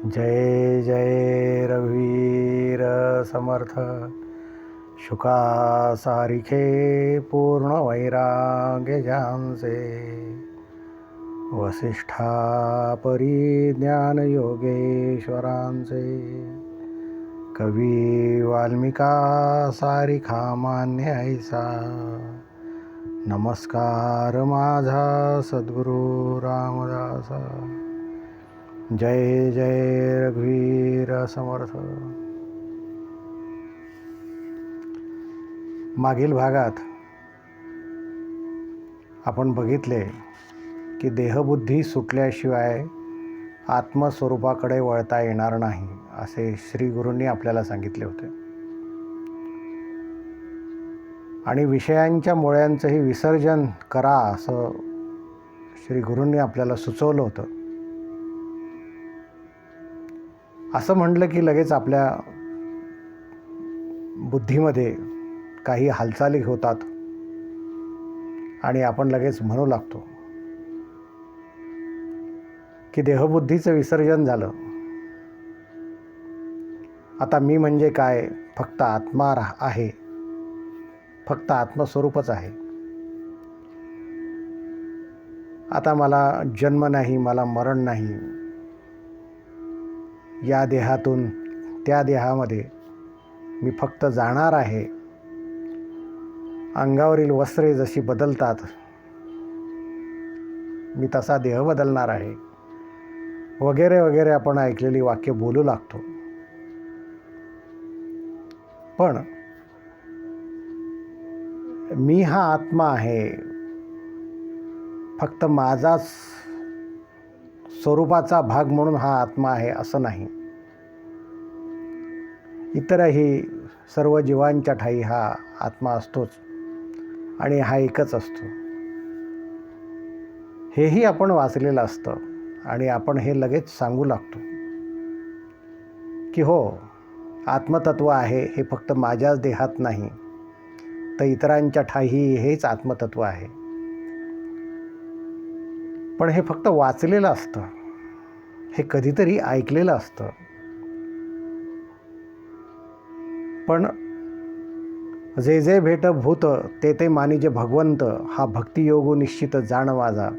जय जय रघुवीर समर्थ शुका सारिखे पूर्ण वैराग्य ज्यांचे वसिष्ठा परी ज्ञान योगेश्वरांचे कवी वाल्मिका सारिखा मान्य ऐसा नमस्कार माझा सद्गुरु रामदासा जय जय रघुवीर समर्थ. मागील भागात आपण बघितले की देहबुद्धी सुटल्याशिवाय आत्मस्वरूपाकडे वळता येणार नाही असे श्री गुरूंनी आपल्याला सांगितले होते. आणि विषयांच्या मुळ्यांचंही विसर्जन करा असं श्री गुरूंनी आपल्याला सुचवलं होतं. असं म्हटलं की लगेच आपल्या बुद्धीमध्ये काही हालचाली होतात आणि आपण लगेच म्हणू लागतो की देहबुद्धीचं विसर्जन झालं. आता मी म्हणजे काय, फक्त आत्मा आहे, फक्त आत्मस्वरूपच आहे. आता मला जन्म नाही, मला मरण नाही. या देहातून त्या देहामध्ये मी फक्त जाणार आहे. अंगावरील वस्त्रे जशी बदलतात मी तसा देह बदलणार आहे, वगैरे वगैरे आपण ऐकलेली वाक्य बोलू लागतो. पण मी हा आत्मा आहे, फक्त माझाच स्वरूपाचा भाग म्हणून हा आत्मा आहे असं नाही. इतरही सर्व जीवांच्या ठायी हा आत्मा असतोच आणि हा एकच असतो. हेही आपण वाचलेलं असतं आणि आपण हे लगेच सांगू लागतो की हो, आत्मतत्व आहे हे फक्त माझ्याच देहात नाही तर इतरांच्या ठायी हेच आत्मतत्व आहे. पण हे फक्त वाचलेलं असतं, हे कधीतरी ऐकलेलं असतं. पण जे जे भेट भूत ते ते मानिजे भगवंत, हा भक्तियोगो निश्चित जाण माझा,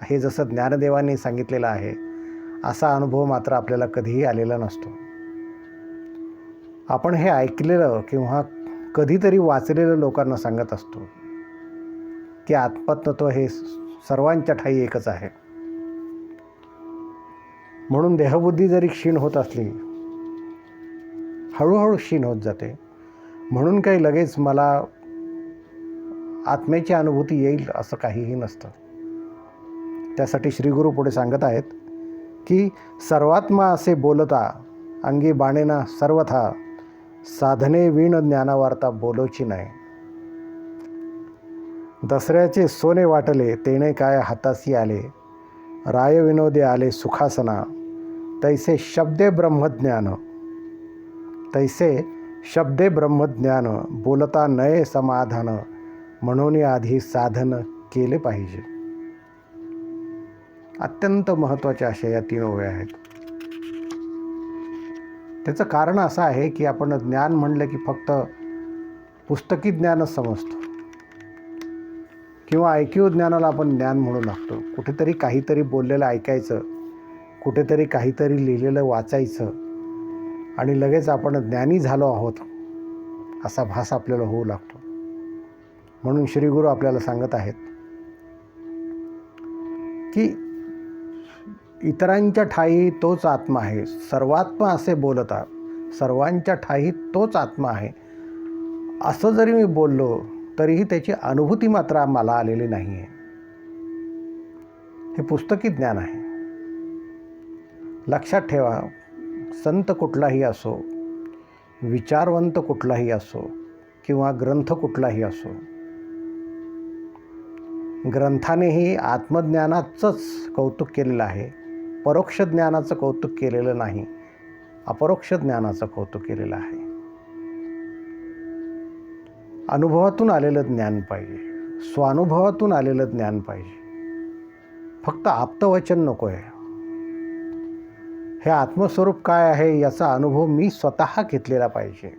हे जसं ज्ञानदेवांनी सांगितलेलं आहे असा अनुभव मात्र आपल्याला कधीही आलेला नसतो. आपण हे ऐकलेलं किंवा कधीतरी वाचलेलं लोकांना सांगत असतो की आत्मतत्व हे सर्वांच्या ठायी एकच आहे. म्हणून देहबुद्धी जरी क्षीण होत असली, हळूहळू क्षीण होत जाते, म्हणून काही लगेच मला आत्म्याची अनुभूती येईल असं काहीही नसतं. त्यासाठी श्रीगुरू पुढे सांगत आहेत की सर्वात्मा असे बोलता अंगी बाणेना सर्वथा, साधने वीण ज्ञानावार्ता बोलोची नाही. दसऱ्याचे सोने वाटले तेणे काय हातासी आले, राय विनोदे आले सुखासना, तैसे शब्दे ब्रह्मज्ञान, तैसे शब्दे ब्रह्मज्ञान, बोलता नये समाधान, म्हणून आधी साधन केले पाहिजे. अत्यंत महत्त्वाच्या अशा या 3 ओव्या आहेत. त्याचं कारण असं आहे की आपण ज्ञान म्हणलं की फक्त पुस्तकी ज्ञानच समजतो किंवा ऐकीव ज्ञानाला आपण ज्ञान म्हणू लागतो. कुठेतरी काहीतरी बोललेलं ऐकायचं, कुठेतरी काहीतरी लिहिलेलं वाचायचं आणि लगेच आपण ज्ञानी झालो आहोत असा भास आपल्याला होऊ लागतो. म्हणून श्रीगुरू आपल्याला सांगत आहेत की इतरांच्या ठायी तोच आत्मा आहे, सर्वात्मा असे बोलता, सर्वांच्या ठायी तोच आत्मा आहे असं जरी मी बोललो तरीही त्याची अनुभूती मात्र मला आलेली नाही आहे. हे पुस्तकी ज्ञान आहे. लक्षात ठेवा, संत कुठलाही असो, विचारवंत कुठलाही असो किंवा ग्रंथ कुठलाही असो, ग्रंथानेही आत्मज्ञानाचंच कौतुक केलेलं आहे, परोक्ष ज्ञानाचं कौतुक केलेलं नाही, अपरोक्ष ज्ञानाचं कौतुक केलेलं आहे. अनुभवातून आलेलं ज्ञान पाहिजे, स्वानुभवातून आलेलं ज्ञान पाहिजे, फक्त आप्तवचन नको आहे. हे आत्मस्वरूप काय आहे याचा अनुभव मी स्वतः घेतलेला पाहिजे.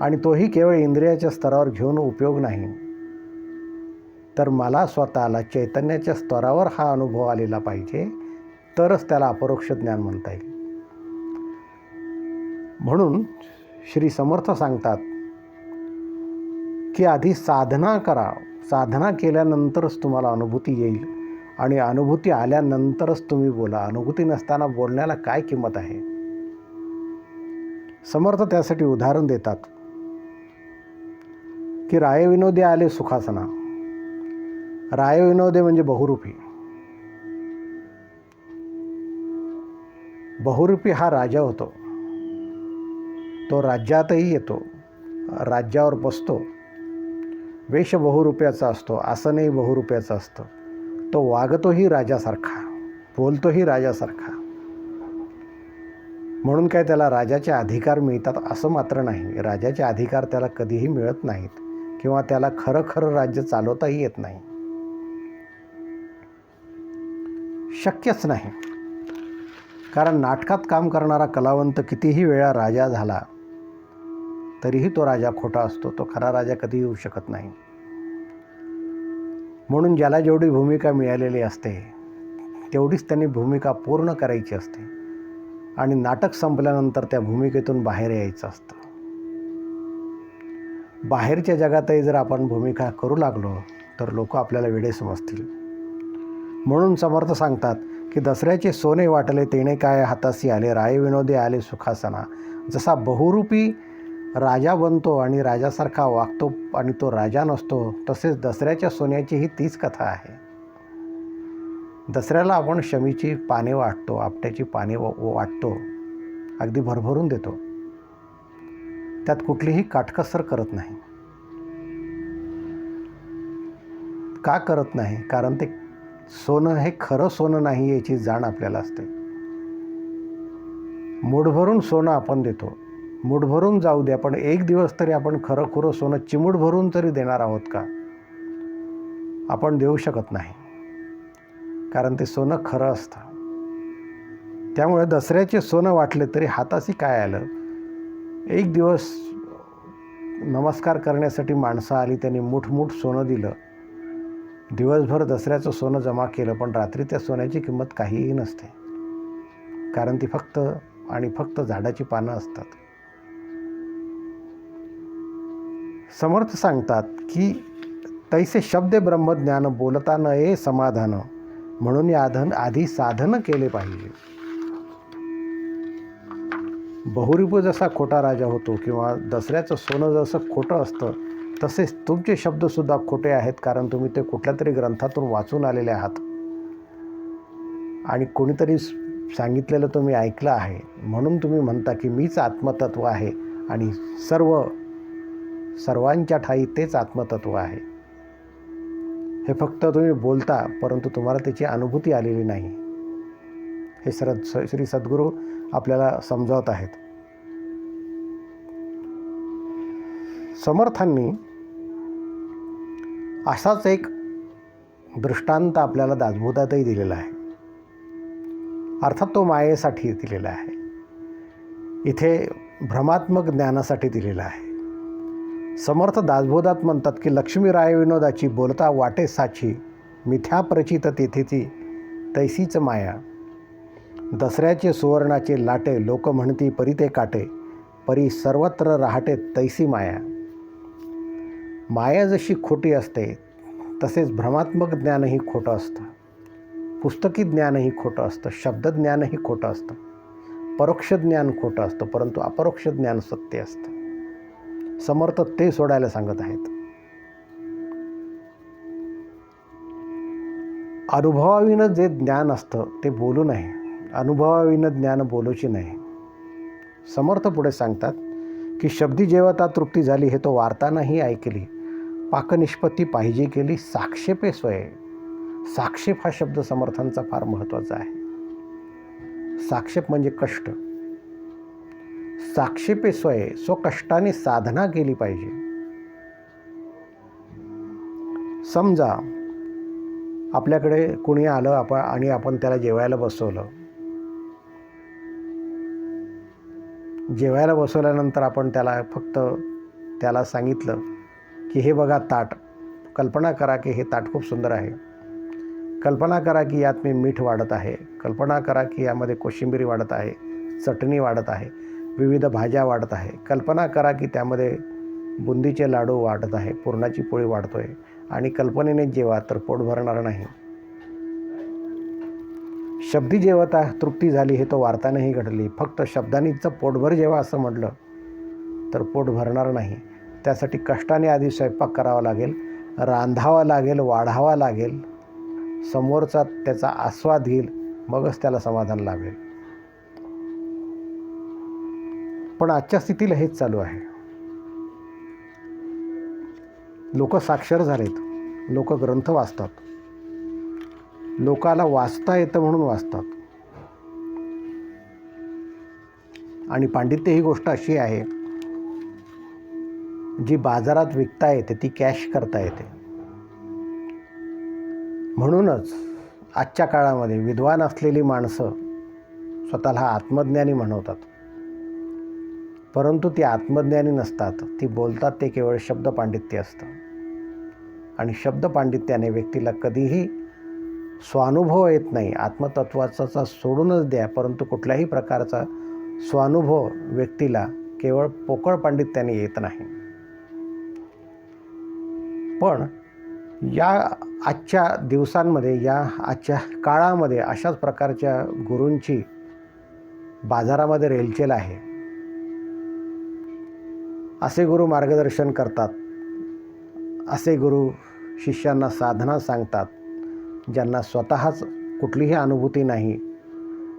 आणि तोही केवळ इंद्रियाच्या स्तरावर घेऊन उपयोग नाही, तर मला स्वतःला चैतन्याच्या स्तरावर हा अनुभव आलेला पाहिजे, तरच त्याला अपरोक्ष ज्ञान म्हणता येईल. म्हणून श्री समर्थ सांगतात की आधी साधना करा. साधना केल्यानंतरच तुम्हाला अनुभूती येईल आणि अनुभूती आल्यानंतरच तुम्ही बोला. अनुभूती नसताना बोलण्याला काय किंमत आहे. समर्थ त्यासाठी उदाहरण देतात की रायविनोदे आले सुखासना. रायविनोदे म्हणजे बहुरूपी. बहुरूपी हा राजा होतो. तो राज्यातही येतो, राज्यावर बसतो. वेश बहुरूप्याचा असतो, आसनही बहुरूप्याचं असतं. तो वागतोही राजासारखा, बोलतोही राजासारखा. म्हणून काय त्याला राजाचे अधिकार मिळतात असं मात्र नाही. राजाचे अधिकार त्याला कधीही मिळत नाहीत किंवा त्याला खरं राज्य चालवताही येत नाही. शक्यच नाही. कारण नाटकात काम करणारा कलावंत कितीही वेळा राजा झाला तरीही तो राजा खोटा असतो. तो खरा राजा कधी येऊ शकत नाही. म्हणून ज्याला जेवढी भूमिका मिळालेली असते तेवढीच त्यांनी भूमिका पूर्ण करायची असते आणि नाटक संपल्यानंतर त्या भूमिकेतून बाहेर यायचं असतं. बाहेरच्या जगातही जर आपण भूमिका करू लागलो तर लोक आपल्याला वेडे समजतील. म्हणून समर्थ सांगतात की दसऱ्याचे सोने वाटले तेणे काय हातासी आले, रायविनोदे आले सुखासना. जसा बहुरूपी राजा बनतो आणि राजासारखा वागतो आणि तो राजा नसतो, तसेच दसऱ्याच्या सोन्याची ही तीच कथा आहे. दसऱ्याला आपण शमीची पाने वाटतो, आपट्याची पाने वाटतो, अगदी भरभरून देतो. त्यात कुठलीही काटकसर करत नाही. का करत नाही? कारण ते सोनं हे खरं सोनं नाही याची जाण आपल्याला असते. मूठभरून सोनं आपण देतो. मूठभरून जाऊ द्या, पण एक दिवस तरी आपण खरं सोनं चिमूट भरून तरी देणार आहोत का? आपण देऊ शकत नाही, कारण ते सोनं खरं असतं. त्यामुळे दसऱ्याचे सोनं वाटले तरी हाताशी काय आलं. एक दिवस नमस्कार करण्यासाठी माणसं आली, त्यांनी मूठ सोनं दिलं. दिवसभर दसऱ्याचं सोनं जमा केलं, पण रात्री त्या सोन्याची किंमत काहीही नसते, कारण ती फक्त आणि फक्त झाडाची पानं असतात. समर्थ सांगतात की तैसे शब्द ब्रह्मज्ञान बोलता न ये समाधान, म्हणून आधी साधन केले पाहिजे. बहुरूप जसा खोटा राजा होतो किंवा दसऱ्याचं सोनं जसं खोटं असतं, तसेच तुमचे शब्दसुद्धा खोटे आहेत, कारण तुम्ही ते कुठल्या तरी ग्रंथातून वाचून आलेले आहात आणि कोणीतरी सांगितलेलं तुम्ही ऐकलं आहे. म्हणून तुम्ही म्हणता की मीच आत्मतत्व आहे आणि सर्वांच्या ठाई तेच आत्मतत्व आहे. हे फक्त तुम्ही बोलता, परंतु तुम्हाला त्याची अनुभूती आलेली नाही. हे श्री सद्गुरू आपल्याला समजावत आहेत. समर्थांनी असाच एक दृष्टांत आपल्याला दासबोधातही दिलेला आहे. अर्थात तो मायेसाठी दिलेला आहे. इथे भ्रमात्मक ज्ञानासाठी दिलेला आहे. समर्थ दासबोधात म्हणतात की लक्ष्मी रायविनोदाची बोलता वाटे साची, मिथ्या प्रचित तेथेची तैसीच माया. दसऱ्याचे सुवर्णाचे लाटे, लोक म्हणती परी ते काटे, परी सर्वत्र राहते तैसी माया. माया जशी खोटी असते तसेच भ्रमात्मक ज्ञानही खोटं असतं. पुस्तकी ज्ञानही खोटं असतं, शब्दज्ञानही खोटं असतं, परोक्ष ज्ञान खोटं असतं, परंतु अपरोक्ष ज्ञान सत्य असतं. समर्थ ते सोडायला सांगत आहेत. अनुभवाविनं जे ज्ञान असतं ते बोलू नये, अनुभवाविनं ज्ञान बोलूची नाही. समर्थ पुढे सांगतात की शब्दी जेवता तृप्ती झाली, हे तो वार्तानाही ऐकली, पाकनिष्पत्ती पाहिजे केली, साक्षेपे स्वये. साक्षेप हा शब्द समर्थांचा फार महत्त्वाचा आहे. साक्षेप म्हणजे कष्ट. साक्षेपे स्वये, स्वकष्टाने साधना केली पाहिजे. समजा आपल्याकडे कुणी आलं आणि आपण त्याला जेवायला बसवलं जेवायला बसवल्यानंतर आपण त्याला सांगितलं की हे बघा ताट, कल्पना करा की हे ताट खूप सुंदर आहे, कल्पना करा की यात मी मीठ वाढत आहे, कल्पना करा की यामध्ये कोशिंबीर वाढत आहे, चटणी वाढत आहे, विविध भाज्या वाढत आहे, कल्पना करा की त्यामध्ये बुंदीचे लाडू वाढत आहे, पुरणाची पोळी वाढतो आहे, आणि कल्पनेने जेवा तर पोट भरणार नाही. शब्दी जेवता तृप्ती झाली हे तो वार्तानेही घडली. फक्त शब्दांनीच पोटभर जेवा असं म्हटलं तर पोट भरणार नाही. त्यासाठी कष्टाने आधी स्वयंपाक करावा लागेल, रांधावा लागेल, वाढावा लागेल, समोरचा त्याचा आस्वाद घेईल, मगच त्याला समाधान लाभेल. पण आजच्या स्थितीला हेच चालू आहे. लोक साक्षर झालेत, लोक ग्रंथ वाचतात, लोकाला वाचता येतं म्हणून वाचतात. आणि पांडित्य ही गोष्ट अशी आहे जी बाजारात विकता येते, ती कॅश करता येते. म्हणूनच आजच्या काळामध्ये विद्वान असलेली माणसं स्वतःला आत्मज्ञानी म्हणवतात, परंतु ती आत्मज्ञानी नसतात. ती बोलतात ते केवळ शब्द पांडित्य असतं. आणि शब्द पांडित्याने व्यक्तीला कधीही स्वानुभव येत नाही. आत्मतत्वाचा सोडूनच द्या, परंतु कुठल्याही प्रकारचा स्वानुभव व्यक्तीला केवळ पोकळ पांडित्याने येत नाही. पण या आजच्या दिवसांमध्ये, या आजच्या काळामध्ये अशाच प्रकारच्या गुरूंची बाजारामध्ये रेलचेल आहे. असे गुरु मार्गदर्शन करतात, असे गुरु शिष्यांना साधना सांगतात, ज्यांना स्वतःच कुठलीही अनुभूती नाही,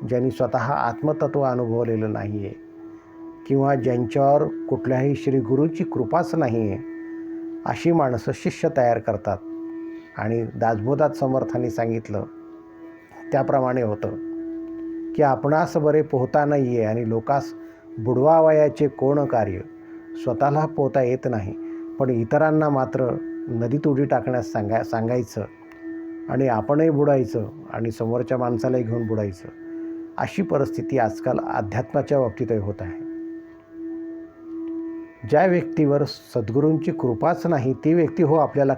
ज्यांनी स्वतः आत्मतत्व अनुभवलेलं नाही आहे, किंवा ज्यांच्यावर कुठल्याही श्री गुरूची कृपाच नाही आहे, अशी माणसं शिष्य तयार करतात. आणि दासबोधात समर्थांनी सांगितलं त्याप्रमाणे होतं की आपणास बरे पोहता नाही आहे आणि लोकास बुडवावयाचे कोण कार्य. स्वतःला पोहता येत नाही, पण इतरांना मात्र नदीत उडी टाकण्यास सांगायचं आणि आपणही बुडायचं आणि समोरच्या माणसालाही घेऊन बुडायचं. अशी परिस्थिती आजकाल अध्यात्माच्या बाबतीतही होत आहे. ज्या व्यक्तीवर सद्गुरूंची कृपाच नाही, ती व्यक्ती आपल्याला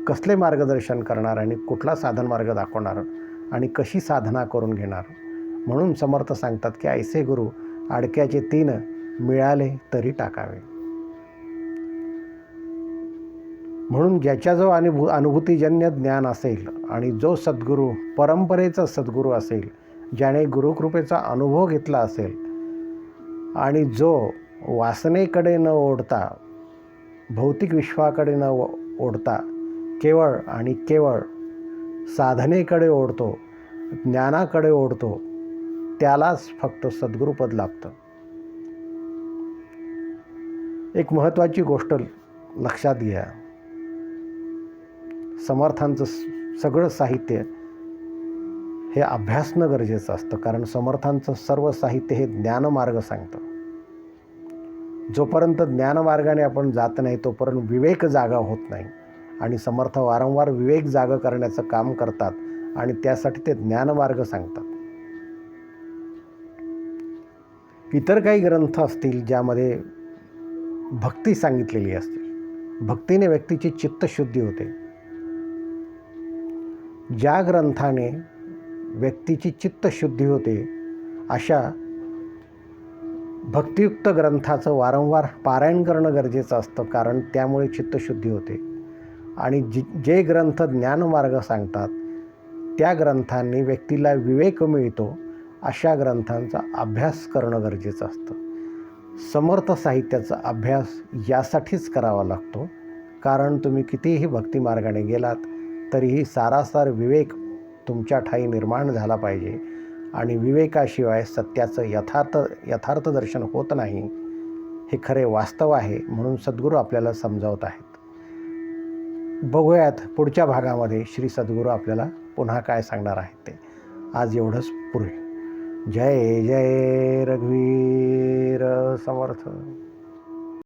कसले मार्गदर्शन करणार आणि कुठला साधन मार्ग दाखवणार आणि कशी साधना करून घेणार. म्हणून समर्थ सांगतात की ऐसे गुरु अडक्याचे 3 मिळाले तरी टाकावे. म्हणून ज्याच्याजवळ अनुभूतीजन्य ज्ञान असेल आणि जो सद्गुरू परंपरेचा सद्गुरू असेल, ज्याने गुरुकृपेचा अनुभव घेतला असेल आणि जो वासनेकडे न ओढता, भौतिक विश्वाकडे न ओढता केवळ आणि केवळ साधनेकडे ओढतो, ज्ञानाकडे ओढतो, त्यालाच फक्त सद्गुरुपद लाभतं. एक महत्त्वाची गोष्ट लक्षात घ्या, समर्थांचं सगळं साहित्य हे अभ्यासणं गरजेचं असतं. कारण समर्थांचं सर्व साहित्य हे ज्ञानमार्ग सांगतं. जोपर्यंत ज्ञानमार्गाने आपण जात नाही तोपर्यंत विवेक जागा होत नाही. आणि समर्थ वारंवार विवेक जागा करण्याचं काम करतात आणि त्यासाठी ते ज्ञानमार्ग सांगतात. इतर काही ग्रंथ असतील ज्यामध्ये भक्ती सांगितलेली असते. भक्तीने व्यक्तीची चित्तशुद्धी होते. ज्या ग्रंथाने व्यक्तीची चित्तशुद्धी होते अशा भक्तियुक्त ग्रंथाचं वारंवार पारायण करणं गरजेचं असतं. कारण त्यामुळे चित्तशुद्धी होते. आणि जे ग्रंथ ज्ञानमार्ग सांगतात त्या ग्रंथांनी व्यक्तीला विवेक मिळतो. अशा ग्रंथांचा अभ्यास करणं गरजेचं असतं. समर्थ साहित्याचा अभ्यास यासाठीच करावा लागतो, कारण तुम्ही कितीही भक्तिमार्गाने गेलात तरीही सारासार विवेक तुमच्या ठायी निर्माण झाला पाहिजे. आणि विवेकाशिवाय सत्याचं यथार्थ दर्शन होत नाही, हे खरे वास्तव आहे. म्हणून सद्गुरू आपल्याला समजावत आहेत. बघूयात पुढच्या भागामध्ये श्री सद्गुरू आपल्याला पुन्हा काय सांगणार आहेत ते. आज एवढंच पुरे. जय जय रघुवीर समर्थ.